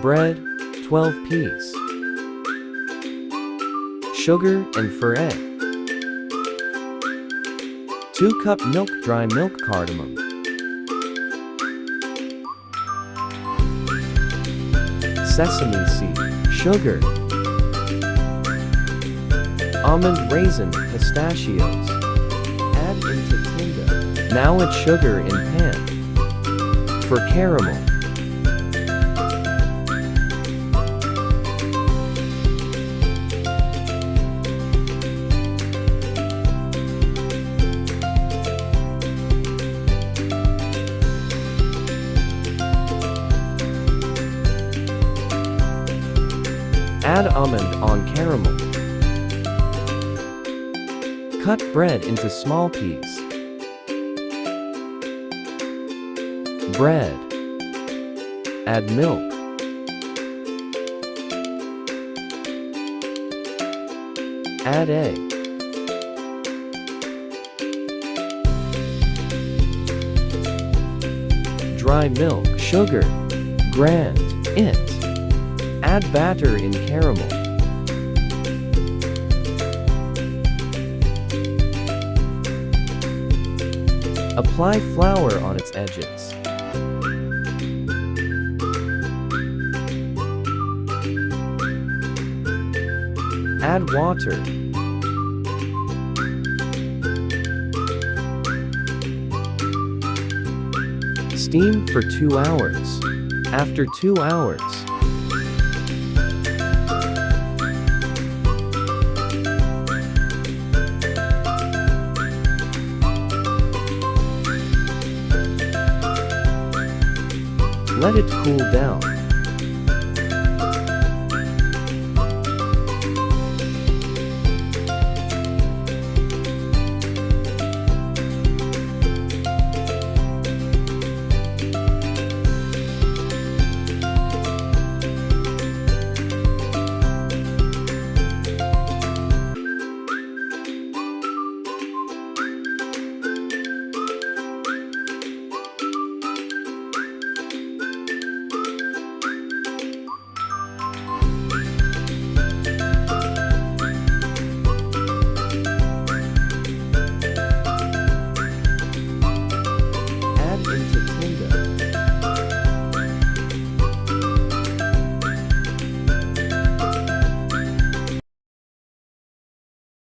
Bread, 12 piece. Sugar and furret. 2 cup milk, dry milk, cardamom. Sesame seed, sugar. Almond, raisin, pistachios. Add into tinder. Now add sugar in pan. For caramel. Add almond on caramel. Cut bread into small piece. Bread. Add milk. Add egg. Dry milk, sugar. Grind it. Add batter in caramel. Apply flour on its edges. Add water. Steam for 2 hours. After 2 hours, let it cool down.